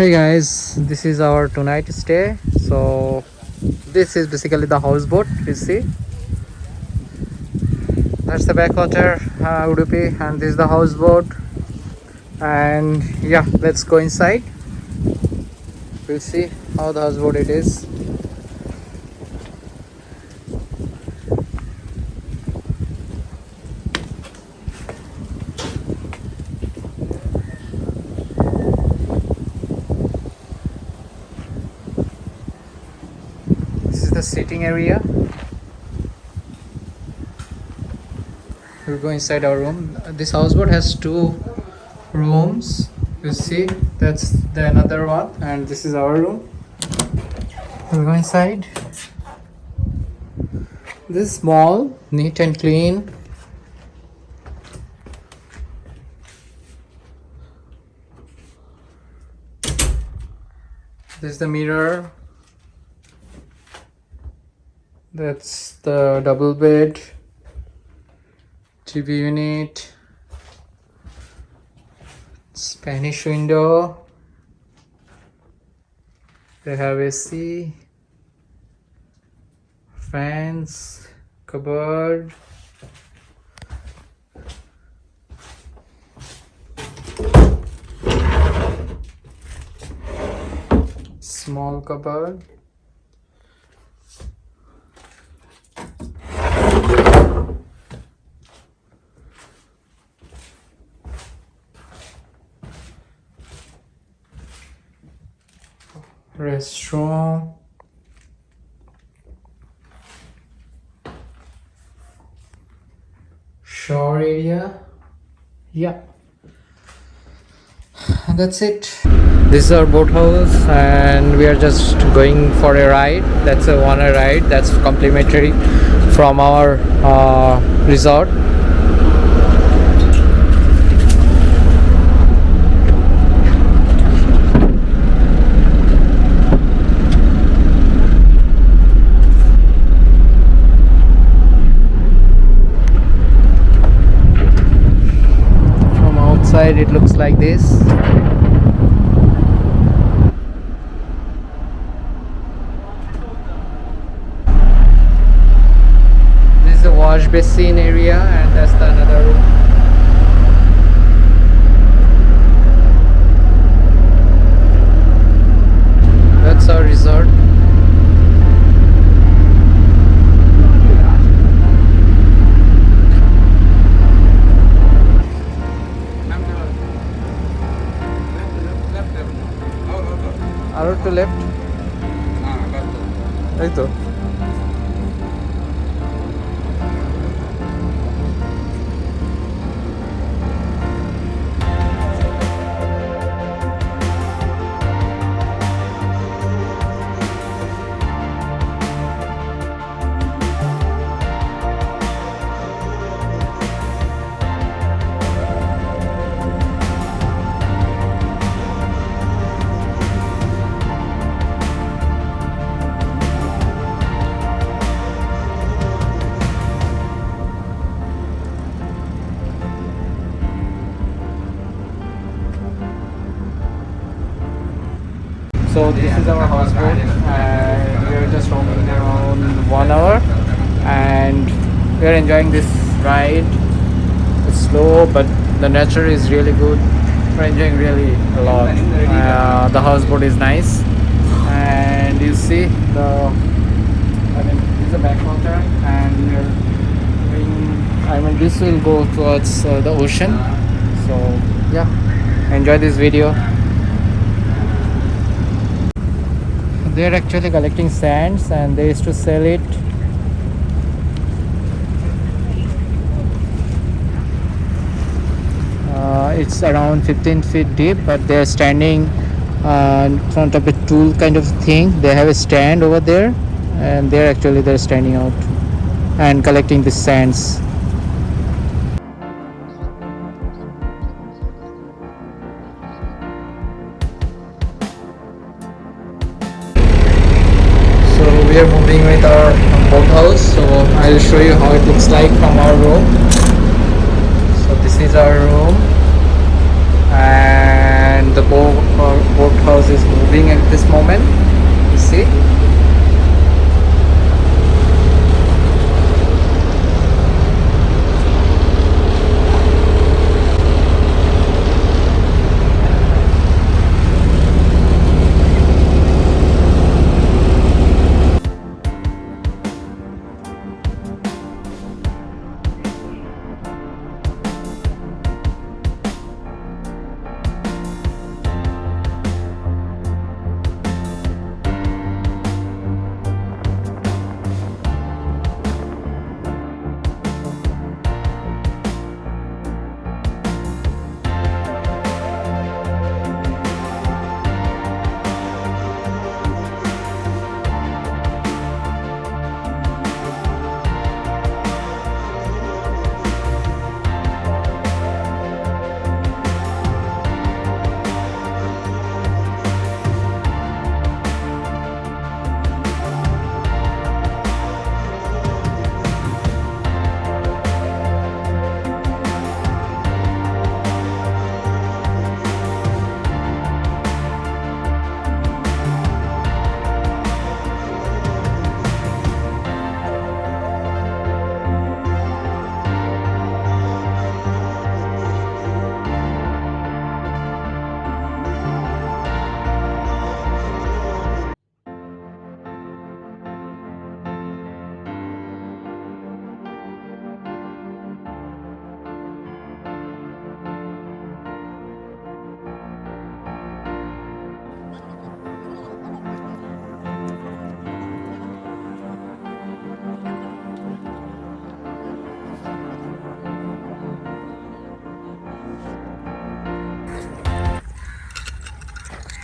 Hey guys, this is our tonight stay. So this is basically the houseboat. You see, that's the backwater Udupi, and this is the houseboat. And yeah, let's go inside. We'll see how the houseboat it is. This is the sitting area. We'll go inside our room. This houseboat has two rooms. You see, that's the another one, and this is our room. We'll go inside. This is small, neat and clean. This is the mirror. That's the double bed, TV unit, Spanish window. They have AC, fans, cupboard. Small cupboard. Restroom. Shower area. Yeah, and that's it. This is our boathouse, and we are just going for a ride. That's a one ride. That's complimentary from our resort. It looks like this. This is the wash basin area, and that's the another room. That's our resort. Arrow to left. Right though. So this is our houseboat, and we are just roaming around 1 hour, and we are enjoying this ride. It's slow, but the nature is really good. We're enjoying really a lot. The houseboat is nice, and you see this is a backwater, and this will go towards the ocean. So yeah, enjoy this video. They're actually collecting sands, and they used to sell it. It's around 15 feet deep, but they're standing in front of a tool kind of thing. They have a stand over there, and they're standing out and collecting the sands. We are moving with our boathouse, so I'll show you how it looks like from our room. So this is our room, and the boathouse is moving at this moment. You see.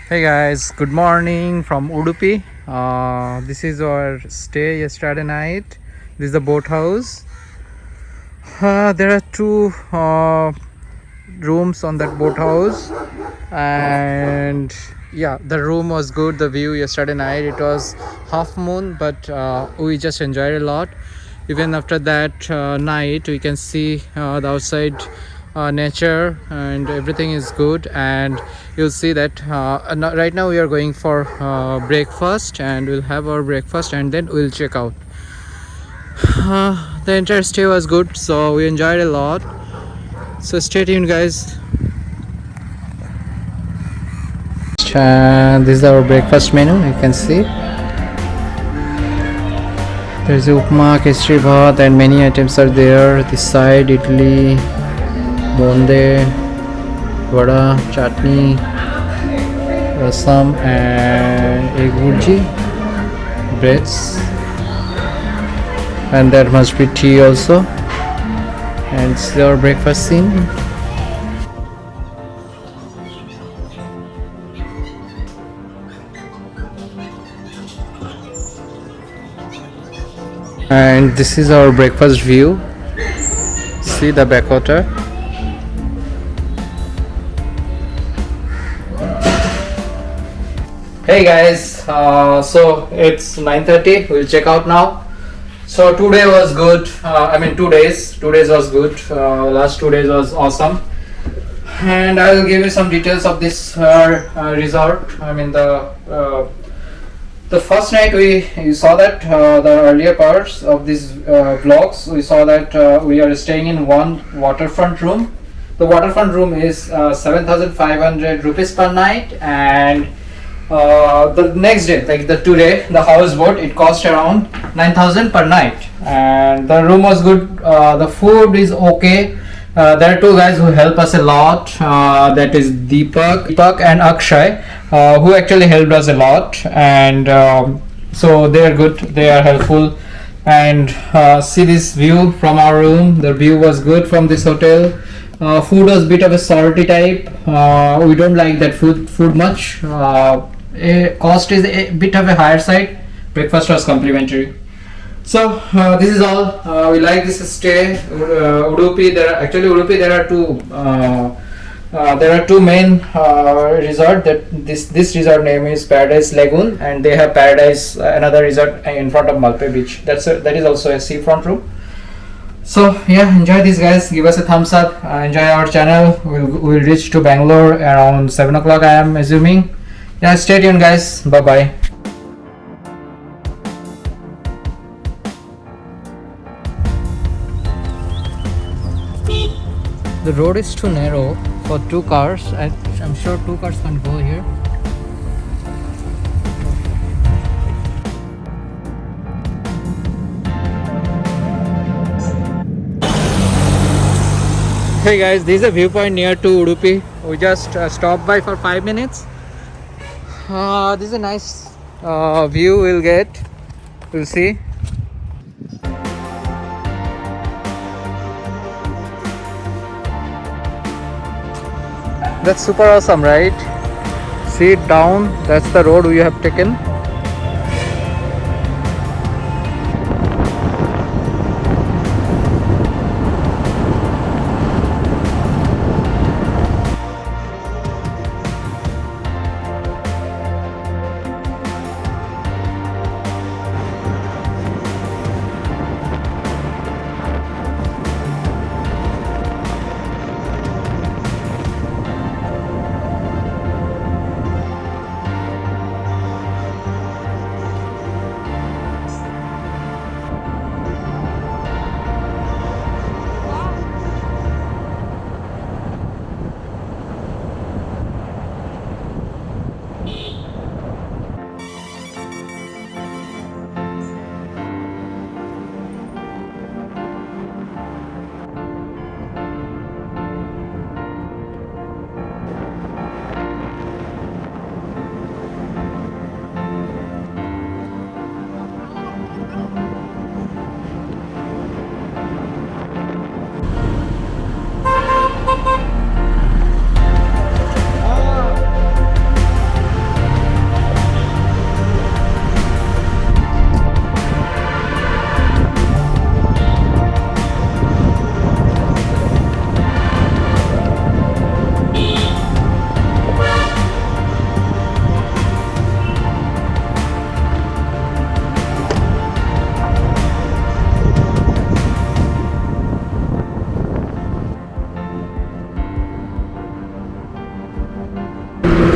Hey guys, good morning from Udupi. This is our stay yesterday night. This is the boathouse. There are two rooms on that boathouse, and yeah, the room was good. The view yesterday night, it was half moon, but we just enjoyed a lot. Even after that night, we can see the outside nature, and everything is good. And you'll see that right now we are going for breakfast, and we'll have our breakfast and then we'll check out. The entire stay was good, so we enjoyed a lot. So stay tuned, guys. This is our breakfast menu. You can see there's upma, kesri bhat, and many items are there. This side idli, bonde, vada, chutney, rasam, and egg bhurji, breads, and there must be tea also. And it's our breakfast scene. And this is our breakfast view. See the backwater. Hey guys, so it's 9:30. We'll check out now. So today was good. 2 days. 2 days was good. Last 2 days was awesome. And I will give you some details of this resort. The first night you saw that the earlier parts of these vlogs, we saw that we are staying in one waterfront room. The waterfront room is 7,500 rupees per night, and the next day, like today, the houseboat, it cost around 9,000 per night, and the room was good. The food is okay. There are two guys who help us a lot. That is Deepak and Akshay, who actually helped us a lot, and so they are good. They are helpful. And see this view from our room. The view was good from this hotel. Food was a bit of a salty type. We don't like that food much. Cost is a bit of a higher side. Breakfast was complimentary. So this is all. We like this stay. Udupi. Udupi. There are two main resort. This resort name is Paradise Lagoon, and they have Paradise, another resort in front of Malpe Beach. That is also a seafront room. So yeah, enjoy this, guys. Give us a thumbs up. Enjoy our channel. We'll reach to Bangalore around 7 o'clock, I am assuming. Yeah, stay tuned guys. Bye bye. The road is too narrow for two cars. I'm sure two cars can't go here. Hey guys, this is a viewpoint near to Udupi. We just stopped by for 5 minutes. This is a nice view we'll get. We'll see. That's super awesome, right? See it down. That's the road we have taken.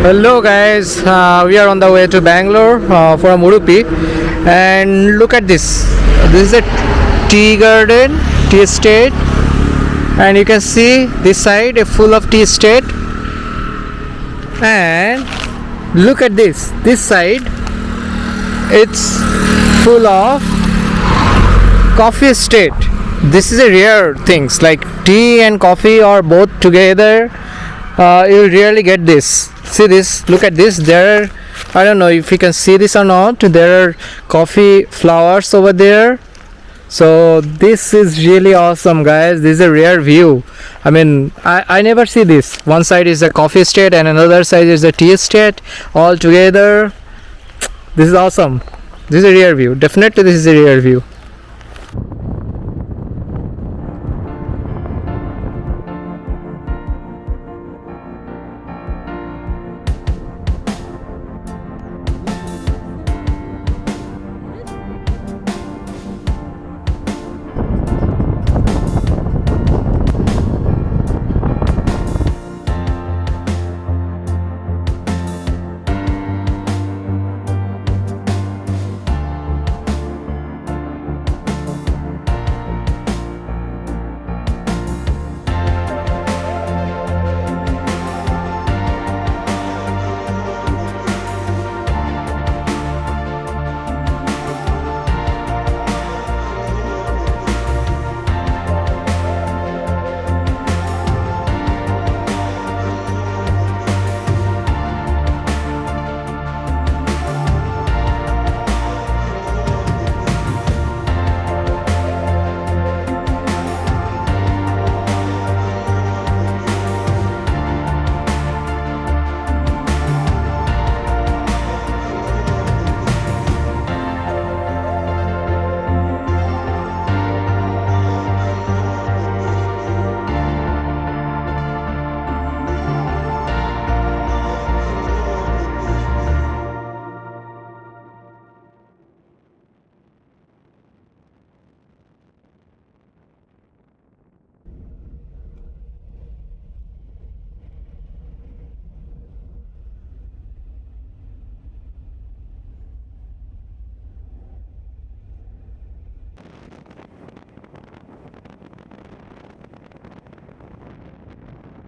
Hello guys, we are on the way to Bangalore from Udupi, and look at this. This is a tea garden, tea estate, and you can see this side a full of tea estate, and look at this side it's full of coffee estate. This is a rare things, like tea and coffee are both together. You rarely get this. See this, look at this. There are, I don't know if you can see this or not, there are coffee flowers over there. So this is really awesome guys. This is a rare view. I mean, I never see this. One side is a coffee estate and another side is a tea estate all together. This is awesome. This is a rare view. Definitely this is a rare view.